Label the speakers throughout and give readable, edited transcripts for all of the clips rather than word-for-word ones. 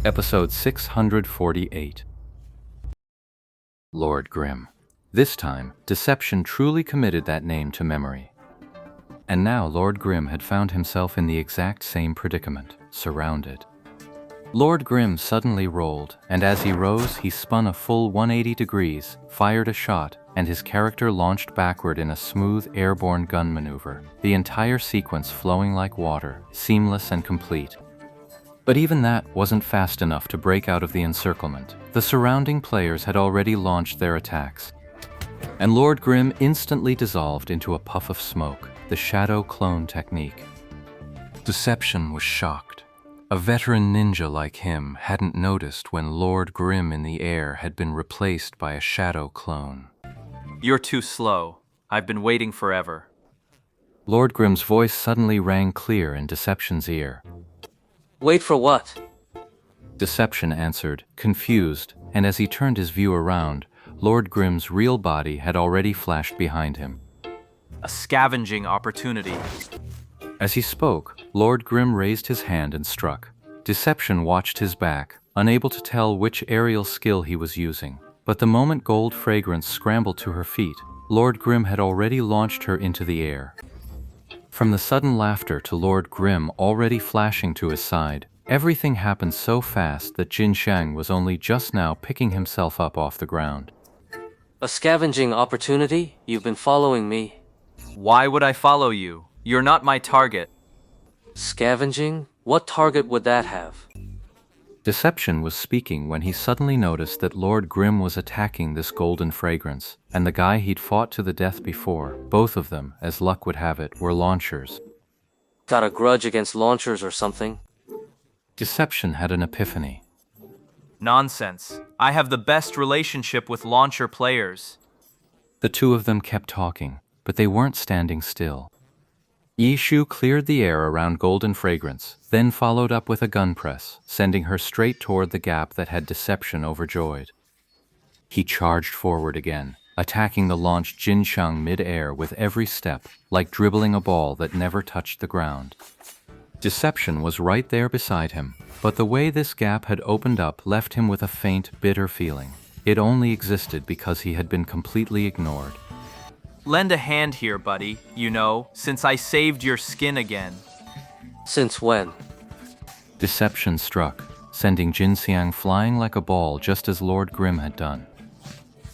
Speaker 1: Episode 648. Lord Grimm. This time, Deception truly committed that name to memory. And now Lord Grimm had found himself in the exact same predicament, surrounded. Lord Grimm suddenly rolled, and as he rose, he spun a full 180 degrees, fired a shot, and his character launched backward in a smooth airborne gun maneuver, the entire sequence flowing like water, seamless and complete. But even that wasn't fast enough to break out of the encirclement. The surrounding players had already launched their attacks, and Lord Grimm instantly dissolved into a puff of smoke, the shadow clone technique. Deception was shocked. A veteran ninja like him hadn't noticed when Lord Grimm in the air had been replaced by a shadow clone.
Speaker 2: You're too slow. I've been waiting forever.
Speaker 1: Lord Grimm's voice suddenly rang clear in Deception's ear.
Speaker 3: Wait for what?
Speaker 1: Deception answered, confused, and as he turned his view around, Lord Grimm's real body had already flashed behind him.
Speaker 2: A scavenging opportunity.
Speaker 1: As he spoke, Lord Grimm raised his hand and struck. Deception watched his back, unable to tell which aerial skill he was using. But the moment Gold Fragrance scrambled to her feet, Lord Grimm had already launched her into the air. From the sudden laughter to Lord Grimm already flashing to his side, everything happened so fast that Jin Xiang was only just now picking himself up off the ground.
Speaker 3: A scavenging opportunity? You've been following me.
Speaker 2: Why would I follow you? You're not my target.
Speaker 3: Scavenging? What target would that have?
Speaker 1: Deception was speaking when he suddenly noticed that Lord Grimm was attacking this golden fragrance, and the guy he'd fought to the death before, both of them, as luck would have it, were launchers.
Speaker 3: Got a grudge against launchers or something?
Speaker 1: Deception had an epiphany.
Speaker 2: Nonsense. I have the best relationship with launcher players.
Speaker 1: The two of them kept talking, but they weren't standing still. Yishu cleared the air around Golden Fragrance, then followed up with a gun press, sending her straight toward the gap that had Deception overjoyed. He charged forward again, attacking the launched Jin Xiang mid-air with every step, like dribbling a ball that never touched the ground. Deception was right there beside him, but the way this gap had opened up left him with a faint, bitter feeling. It only existed because he had been completely ignored.
Speaker 2: Lend a hand here, buddy, since I saved your skin again.
Speaker 3: Since when?
Speaker 1: Deception struck, sending Jin Xiang flying like a ball just as Lord Grimm had done.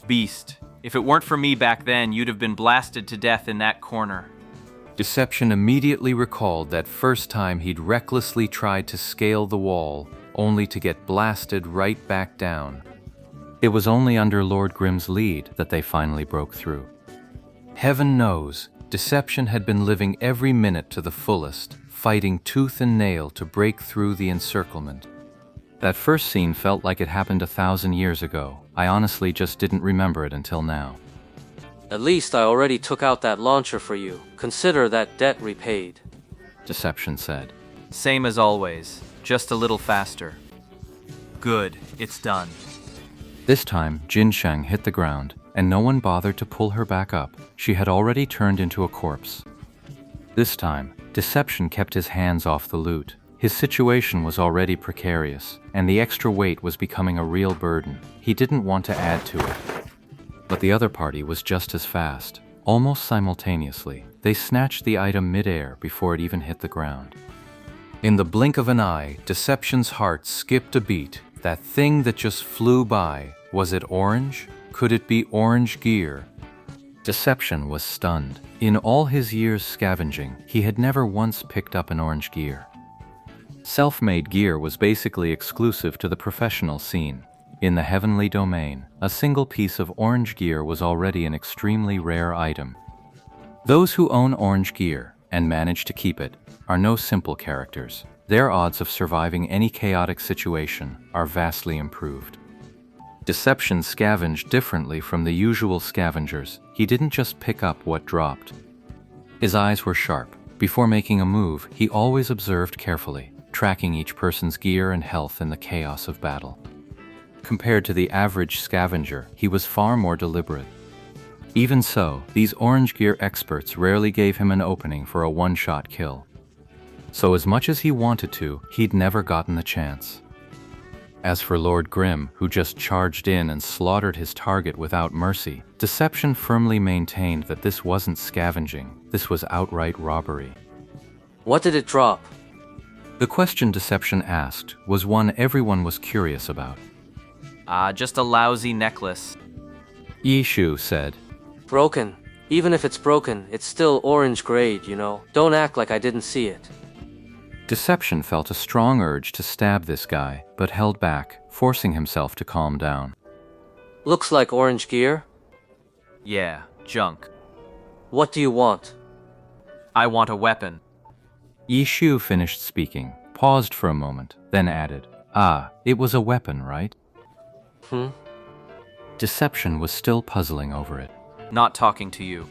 Speaker 2: Beast. If it weren't for me back then, you'd have been blasted to death in that corner.
Speaker 1: Deception immediately recalled that first time he'd recklessly tried to scale the wall, only to get blasted right back down. It was only under Lord Grimm's lead that they finally broke through. Heaven knows, Deception had been living every minute to the fullest, fighting tooth and nail to break through the encirclement. That first scene felt like it happened 1,000 years ago. I honestly just didn't remember it until now.
Speaker 3: At least I already took out that launcher for you. Consider that debt repaid.
Speaker 1: Deception said.
Speaker 2: Same as always, just a little faster. Good, it's done.
Speaker 1: This time, Jin Xiang hit the ground, and no one bothered to pull her back up. She had already turned into a corpse. This time, Deception kept his hands off the loot. His situation was already precarious, and the extra weight was becoming a real burden. He didn't want to add to it. But the other party was just as fast. Almost simultaneously, they snatched the item mid-air before it even hit the ground. In the blink of an eye, Deception's heart skipped a beat. That thing that just flew by, was it orange? Could it be orange gear? Deception was stunned. In all his years scavenging, he had never once picked up an orange gear. Self-made gear was basically exclusive to the professional scene. In the heavenly domain, a single piece of orange gear was already an extremely rare item. Those who own orange gear, and manage to keep it, are no simple characters. Their odds of surviving any chaotic situation are vastly improved. Deception scavenged differently from the usual scavengers. He didn't just pick up what dropped. His eyes were sharp. Before making a move, he always observed carefully, tracking each person's gear and health in the chaos of battle. Compared to the average scavenger, he was far more deliberate. Even so, these orange gear experts rarely gave him an opening for a one-shot kill. So as much as he wanted to, he'd never gotten the chance. As for Lord Grimm, who just charged in and slaughtered his target without mercy, Deception firmly maintained that this wasn't scavenging, this was outright robbery.
Speaker 3: What did it drop?
Speaker 1: The question Deception asked was one everyone was curious about.
Speaker 2: Just a lousy necklace.
Speaker 1: Yishu said,
Speaker 3: Broken. Even if it's broken, it's still orange grade, you know. Don't act like I didn't see it.
Speaker 1: Deception felt a strong urge to stab this guy, but held back, forcing himself to calm down.
Speaker 3: Looks like orange gear.
Speaker 2: Yeah, junk.
Speaker 3: What do you want?
Speaker 2: I want a weapon.
Speaker 1: Yishu finished speaking, paused for a moment, then added, it was a weapon, right? Deception was still puzzling over it.
Speaker 2: Not talking to you.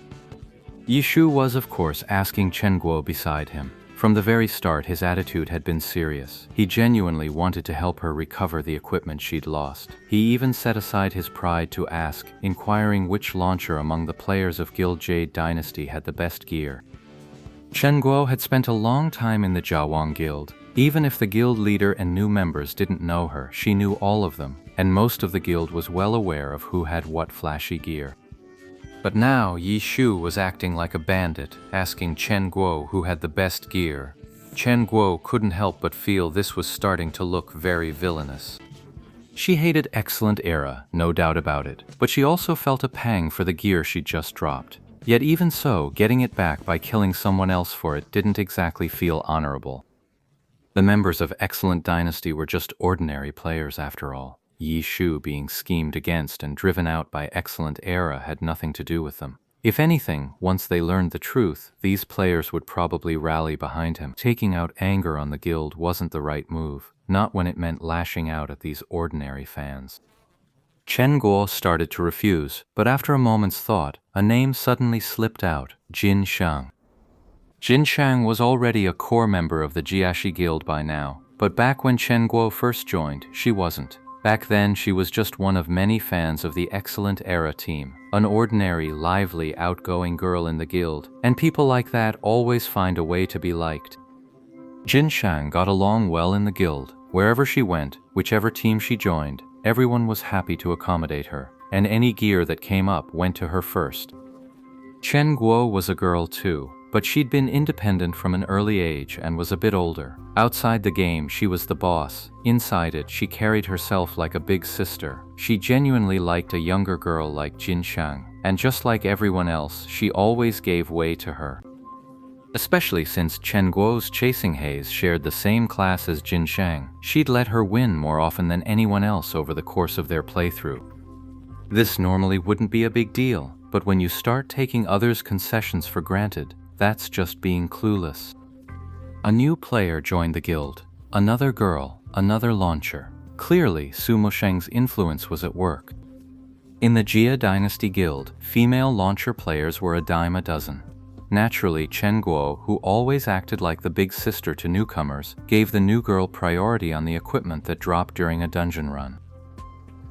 Speaker 1: Yishu was, of course, asking Chen Guo beside him. From the very start, his attitude had been serious. He genuinely wanted to help her recover the equipment she'd lost. He even set aside his pride to ask, inquiring which launcher among the players of Guild Jade Dynasty had the best gear. Chen Guo had spent a long time in the Jiawang Guild. Even if the guild leader and new members didn't know her, she knew all of them, and most of the guild was well aware of who had what flashy gear. But now Yishu was acting like a bandit, asking Chen Guo who had the best gear. Chen Guo couldn't help but feel this was starting to look very villainous. She hated Excellent Era, no doubt about it, but she also felt a pang for the gear she'd just dropped. Yet even so, getting it back by killing someone else for it didn't exactly feel honorable. The members of Excellent Dynasty were just ordinary players after all. Yishu being schemed against and driven out by Excellent Era had nothing to do with them. If anything, once they learned the truth, these players would probably rally behind him. Taking out anger on the guild wasn't the right move, not when it meant lashing out at these ordinary fans. Chen Guo started to refuse, but after a moment's thought, a name suddenly slipped out, Jin Shang. Jin Shang was already a core member of the Jiashi Guild by now, but back when Chen Guo first joined, she wasn't. Back then, she was just one of many fans of the Excellent Era team, an ordinary, lively, outgoing girl in the guild, and people like that always find a way to be liked. Jin Shang got along well in the guild. Wherever she went, whichever team she joined, everyone was happy to accommodate her, and any gear that came up went to her first. Chen Guo was a girl too, but she'd been independent from an early age and was a bit older. Outside the game, she was the boss. Inside it, she carried herself like a big sister. She genuinely liked a younger girl like Jin Shang, and just like everyone else, she always gave way to her. Especially since Chen Guo's chasing haze shared the same class as Jin Shang, she'd let her win more often than anyone else over the course of their playthrough. This normally wouldn't be a big deal, but when you start taking others' concessions for granted, that's just being clueless. A new player joined the guild. Another girl, another launcher. Clearly, Sumo Sheng's influence was at work. In the Jia Dynasty Guild, female launcher players were a dime a dozen. Naturally, Chen Guo, who always acted like the big sister to newcomers, gave the new girl priority on the equipment that dropped during a dungeon run.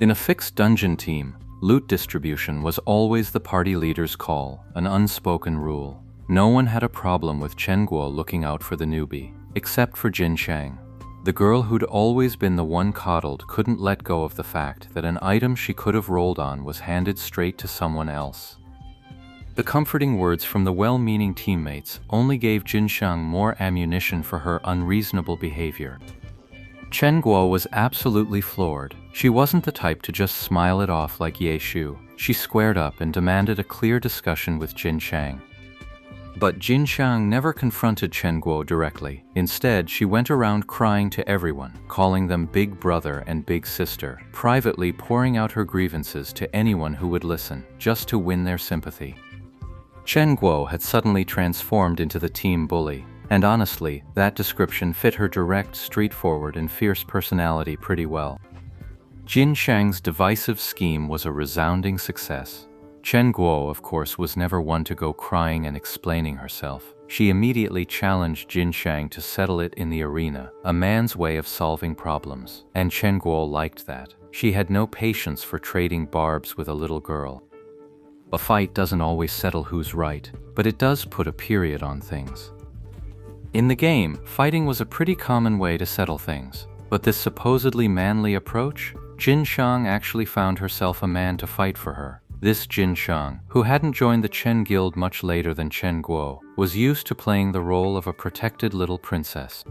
Speaker 1: In a fixed dungeon team, loot distribution was always the party leader's call, an unspoken rule. No one had a problem with Chen Guo looking out for the newbie, except for Jin Shang. The girl who'd always been the one coddled couldn't let go of the fact that an item she could have rolled on was handed straight to someone else. The comforting words from the well-meaning teammates only gave Jin Shang more ammunition for her unreasonable behavior. Chen Guo was absolutely floored. She wasn't the type to just smile it off like Ye Shu. She squared up and demanded a clear discussion with Jin Shang. But Jin Shang never confronted Chen Guo directly. Instead, she went around crying to everyone, calling them big brother and big sister, privately pouring out her grievances to anyone who would listen, just to win their sympathy. Chen Guo had suddenly transformed into the team bully, and honestly, that description fit her direct, straightforward, and fierce personality pretty well. Jin Shang's divisive scheme was a resounding success. Chen Guo, of course, was never one to go crying and explaining herself. She immediately challenged Jin Shang to settle it in the arena, a man's way of solving problems, and Chen Guo liked that. She had no patience for trading barbs with a little girl. A fight doesn't always settle who's right, but it does put a period on things. In the game, fighting was a pretty common way to settle things. But this supposedly manly approach? Jin Shang actually found herself a man to fight for her. This Jin Shang, who hadn't joined the Chen Guild much later than Chen Guo, was used to playing the role of a protected little princess.